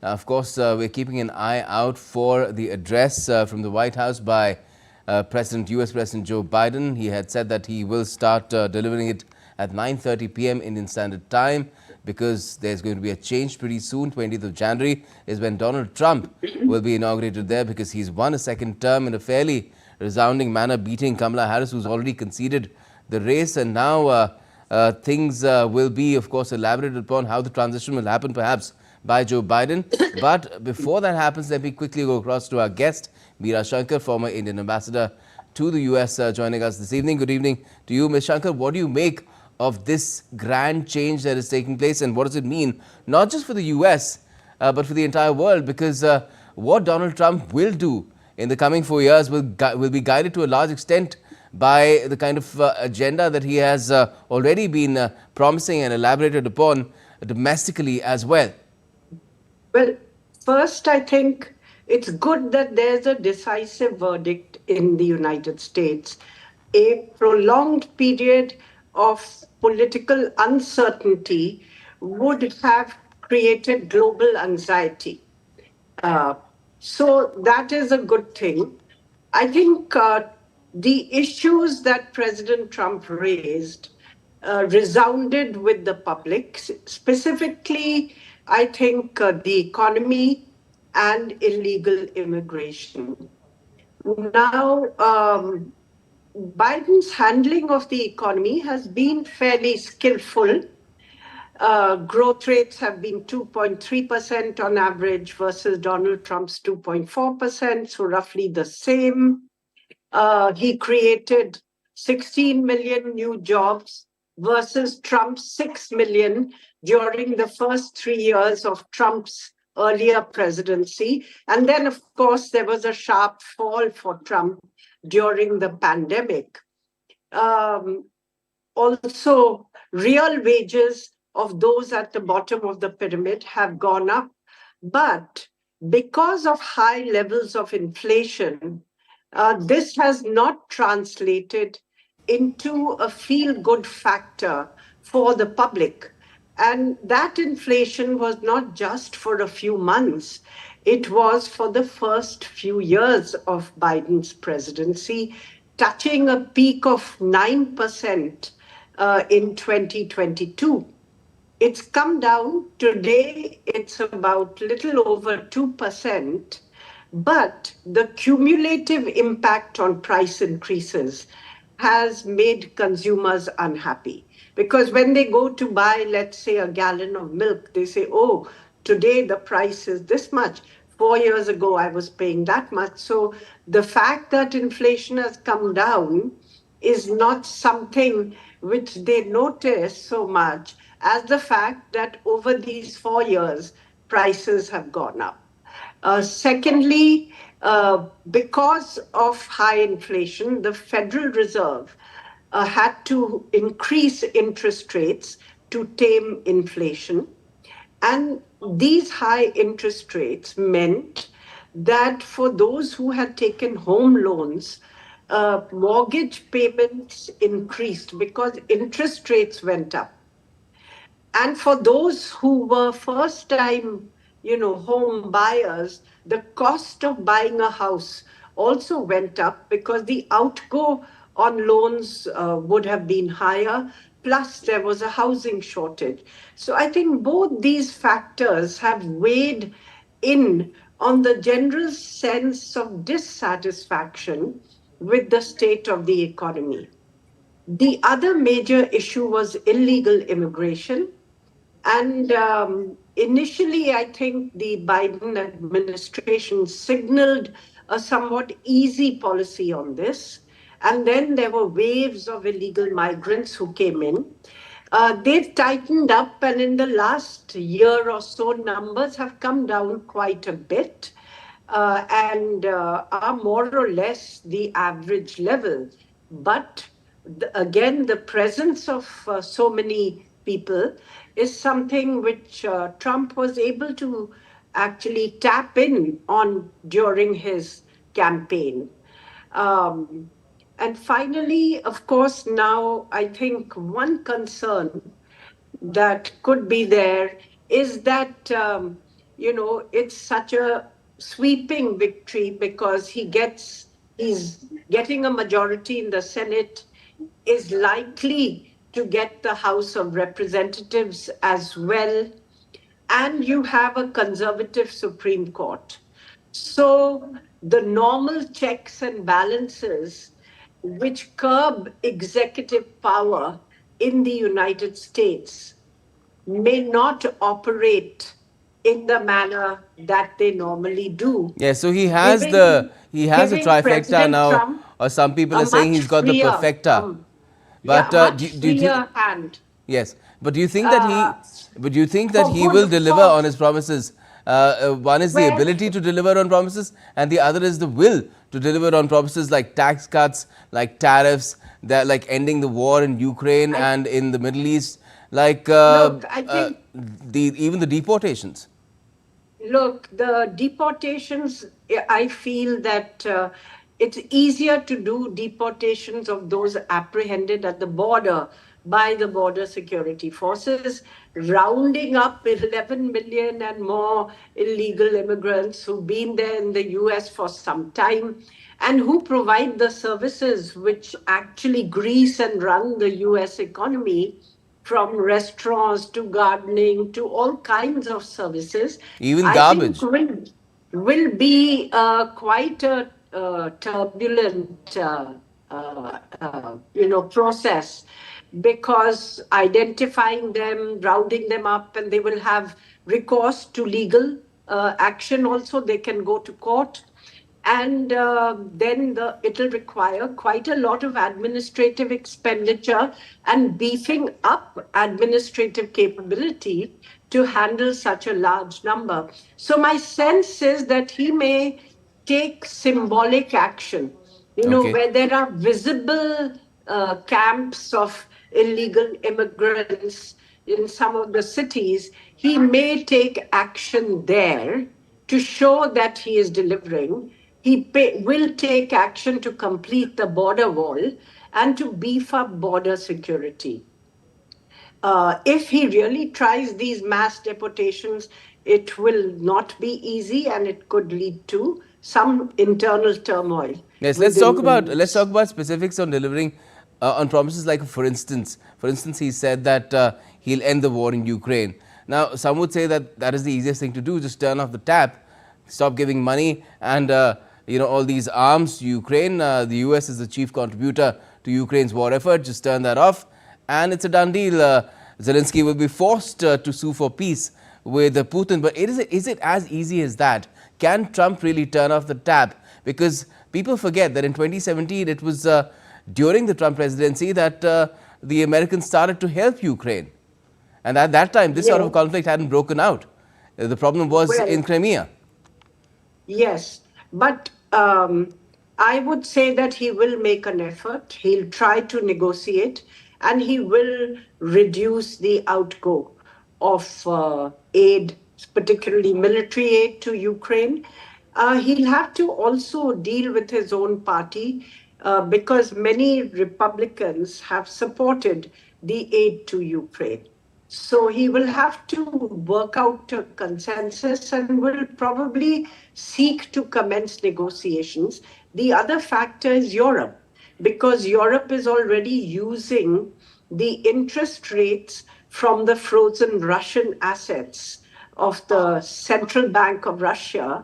Now, of course, we're keeping an eye out for the address from the White House by U.S. President Joe Biden. He had said that he will start delivering it at 9:30 p.m. Indian Standard Time, because there's going to be a change pretty soon. 20th of January is when Donald Trump will be inaugurated there, because he's won a second term in a fairly resounding manner, beating Kamala Harris, who's already conceded the race. And now things will be, of course, elaborated upon how the transition will happen, perhaps by Joe Biden. But before that happens, let me quickly go across to our guest, Mira Shanker, former Indian ambassador to the US, joining us this evening. Good evening to you, Ms. Shankar. What do you make of this grand change that is taking place, and what does it mean, not just for the US, but for the entire world? Because what Donald Trump will do in the coming 4 years will be guided to a large extent by the kind of agenda that he has already been promising and elaborated upon domestically as well. Well, first, I think it's good that there's a decisive verdict in the United States. A prolonged period of political uncertainty would have created global anxiety. So that is a good thing. I think the issues that President Trump raised resounded with the public, specifically, I think, the economy and illegal immigration. Now, Biden's handling of the economy has been fairly skillful. Growth rates have been 2.3% on average versus Donald Trump's 2.4%, so roughly the same. He created 16 million new jobs versus Trump's 6 million during the first 3 years of Trump's earlier presidency. And then, of course, there was a sharp fall for Trump during the pandemic. Also, real wages of those at the bottom of the pyramid have gone up. But because of high levels of inflation, this has not translated into a feel-good factor for the public. And that inflation was not just for a few months. It was for the first few years of Biden's presidency, touching a peak of 9% in 2022. It's come down. Today, it's about little over 2%. But the cumulative impact on price increases has made consumers unhappy. Because when they go to buy, let's say, a gallon of milk, they say, oh, today the price is this much. 4 years ago, I was paying that much. So the fact that inflation has come down is not something which they notice so much as the fact that over these 4 years, prices have gone up. Secondly, because of high inflation, the Federal Reserve had to increase interest rates to tame inflation. And these high interest rates meant that for those who had taken home loans, mortgage payments increased because interest rates went up. And for those who were first-time, home buyers, the cost of buying a house also went up because the outgo on loans would have been higher. Plus, there was a housing shortage. So I think both these factors have weighed in on the general sense of dissatisfaction with the state of the economy. The other major issue was illegal immigration. And initially, I think the Biden administration signaled a somewhat easy policy on this. And then there were waves of illegal migrants who came in. They've tightened up, and in the last year or so, numbers have come down quite a bit and are more or less the average level. But again, the presence of so many people is something which Trump was able to actually tap in on during his campaign. And finally, of course, now I think one concern that could be there is that it's such a sweeping victory because he's getting a majority in the Senate, is likely to get the House of Representatives as well, and you have a conservative Supreme Court. So the normal checks and balances which curb executive power in the United States may not operate in the manner that they normally do, Yeah, so he has giving the he has a giving trifecta President now, Trump or some people a are saying much he's got the freer, perfecta. yeah, But a much do you think? freer hand. Yes, but do you think that Uh, he? But do you think that for he will good, deliver for on his promises? One is the well, ability to deliver on promises, and the other is the will to deliver on promises like tax cuts, like tariffs, that like ending the war in Ukraine I and in the Middle East, like look. I think the even the deportations. Look, the deportations, I feel that it's easier to do deportations of those apprehended at the border by the border security forces, rounding up 11 million and more illegal immigrants who've been there in the US for some time and who provide the services which actually grease and run the US economy, from restaurants to gardening to all kinds of services. Even I think garbage. will be quite a turbulent process, because identifying them, rounding them up, and they will have recourse to legal action. Also, they can go to court, and then it'll require quite a lot of administrative expenditure and beefing up administrative capability to handle such a large number. So my sense is that he may take symbolic action, Okay. where there are visible camps of illegal immigrants in some of the cities. He may take action there to show that he is delivering. Will take action to complete the border wall and to beef up border security. If he really tries these mass deportations, it will not be easy, and it could lead to some internal turmoil Yes, within the let's talk US. about specifics on delivering on promises. Like for instance, he said that he'll end the war in Ukraine. Now, some would say that that is the easiest thing to do: just turn off the tap, stop giving money, and all these arms to Ukraine. The U.S. is the chief contributor to Ukraine's war effort. Just turn that off, and it's a done deal. Zelensky will be forced to sue for peace with Putin. But is it as easy as that? Can Trump really turn off the tap? Because people forget that in 2017, it was during the Trump presidency that the Americans started to help Ukraine. And at that time, this sort Yeah. of conflict hadn't broken out. The problem was Well, in Crimea. yes, but I would say that he will make an effort. He'll try to negotiate, and he will reduce the outgo of aid, particularly military aid to Ukraine. He'll have to also deal with his own party, because many Republicans have supported the aid to Ukraine. So he will have to work out a consensus and will probably seek to commence negotiations. The other factor is Europe, because Europe is already using the interest rates from the frozen Russian assets of the Central Bank of Russia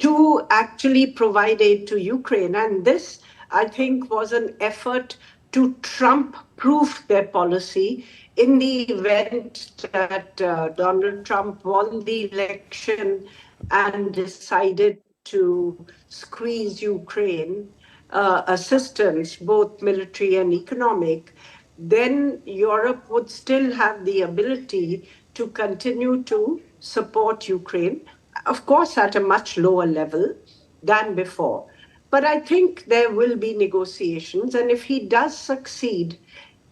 to actually provide aid to Ukraine. And this, I think, was an effort to Trump proof their policy in the event that Donald Trump won the election and decided to squeeze Ukraine assistance, both military and economic. Then Europe would still have the ability to continue to support Ukraine, of course, at a much lower level than before. But I think there will be negotiations. And if he does succeed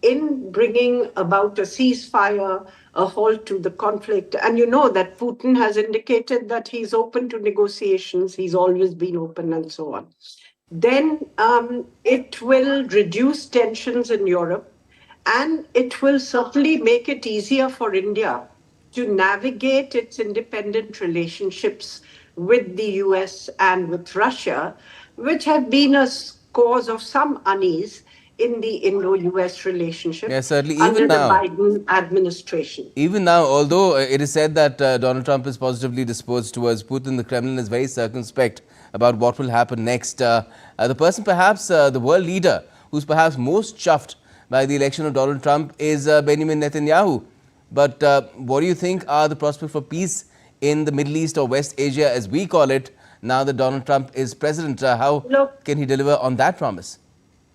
in bringing about a ceasefire, a halt to the conflict, and you know that Putin has indicated that he's open to negotiations, he's always been open, and so on, then it will reduce tensions in Europe, and it will certainly make it easier for India to navigate its independent relationships with the US and with Russia, which have been a cause of some unease in the Indo US relationship Yes, certainly. under the Biden administration. Even now, although it is said that Donald Trump is positively disposed towards Putin, the Kremlin is very circumspect about what will happen next. The person, perhaps the world leader, who's perhaps most chuffed by the election of Donald Trump is Benjamin Netanyahu. But what do you think are the prospects for peace in the Middle East or West Asia, as we call it, now that Donald Trump is president? How Look, can he deliver on that promise?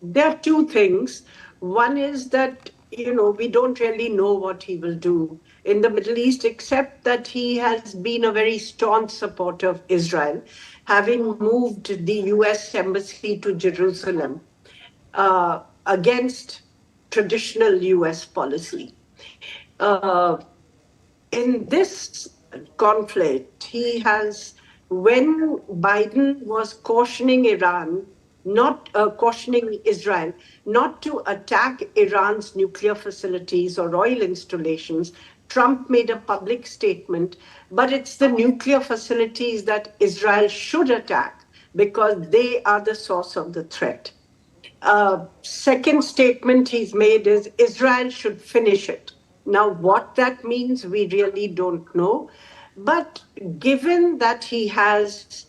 there are two things. One is that, we don't really know what he will do in the Middle East, except that he has been a very staunch supporter of Israel, having moved the US embassy to Jerusalem against traditional US policy. Uh, in this conflict, when Biden was cautioning cautioning Israel not to attack Iran's nuclear facilities or oil installations, Trump made a public statement, but it's the nuclear facilities that Israel should attack because they are the source of the threat. Second statement he's made is Israel should finish it. Now, what that means, we really don't know. But given that he has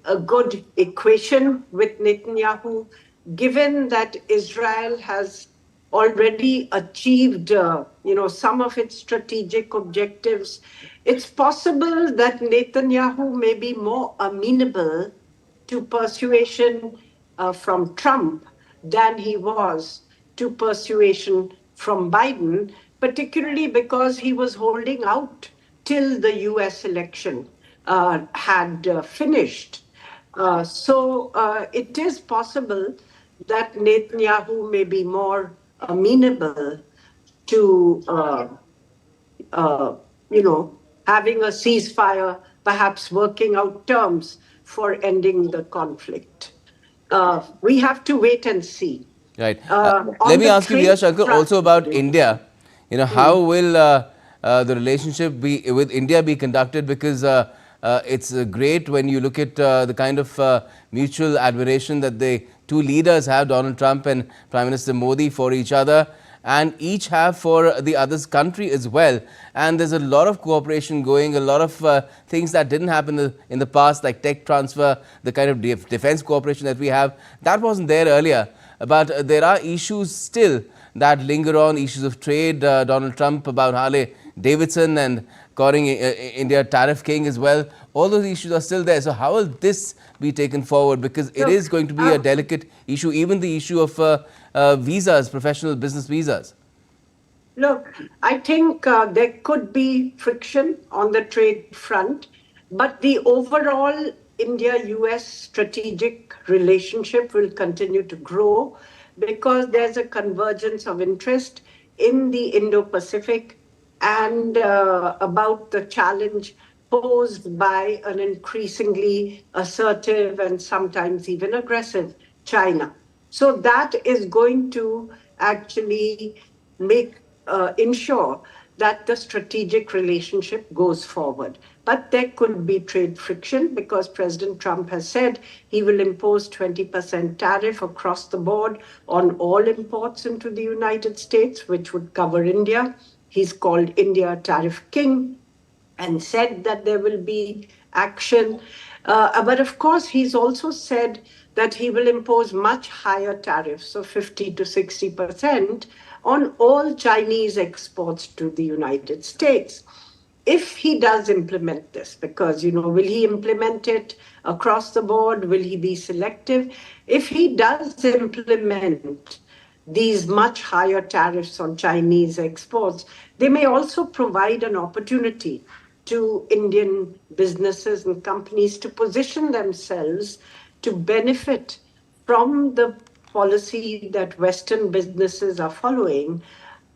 a good equation with Netanyahu, given that Israel has already achieved, some of its strategic objectives, it's possible that Netanyahu may be more amenable to persuasion from Trump than he was to persuasion from Biden, particularly because he was holding out till the US election had finished. So it is possible that Netanyahu may be more amenable to, having a ceasefire, perhaps working out terms for ending the conflict. We have to wait and see. Right. Let me ask you, Mira Shanker, also about India. How will the relationship with India be conducted? Because it's great when you look at the kind of mutual admiration that the two leaders have, Donald Trump and Prime Minister Modi, for each other, and each have for the other's country as well. And there's a lot of cooperation going, a lot of things that didn't happen in the past, like tech transfer, the kind of defense cooperation that we have. That wasn't there earlier. But there are issues still that linger on, issues of trade. Donald Trump about Harley Davidson and calling India tariff king as well. All those issues are still there. So how will this be taken forward? Because it is going to be a delicate issue, even the issue of visas, professional business visas. Look, I think there could be friction on the trade front, but the overall India-US strategic relationship will continue to grow because there's a convergence of interest in the Indo-Pacific and about the challenge posed by an increasingly assertive and sometimes even aggressive China. So that is going to actually ensure that the strategic relationship goes forward. But there could be trade friction because President Trump has said he will impose 20% tariff across the board on all imports into the United States, which would cover India. He's called India tariff king and said that there will be action. But of course, he's also said that he will impose much higher tariffs of 50 to 60% on all Chinese exports to the United States. If he does implement this, because, will he implement it across the board? Will he be selective? If he does implement these much higher tariffs on Chinese exports, they may also provide an opportunity to Indian businesses and companies to position themselves to benefit from the policy that Western businesses are following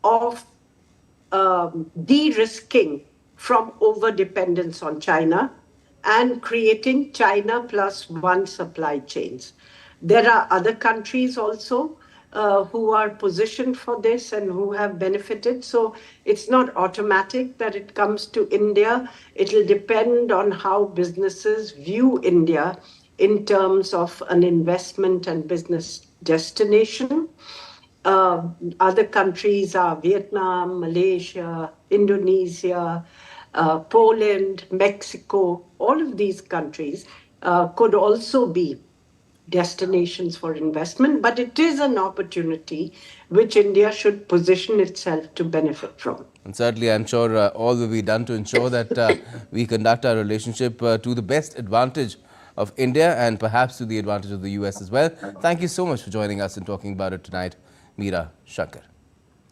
of de-risking from over-dependence on China and creating China plus one supply chains. There are other countries also who are positioned for this and who have benefited. So it's not automatic that it comes to India. It will depend on how businesses view India in terms of an investment and business destination. Other countries are Vietnam, Malaysia, Indonesia, Poland, Mexico. All of these countries could also be destinations for investment, but it is an opportunity which India should position itself to benefit from. And certainly, I'm sure all will be done to ensure that we conduct our relationship to the best advantage of India and perhaps to the advantage of the US as well. Thank you so much for joining us and talking about it tonight, Mira Shanker.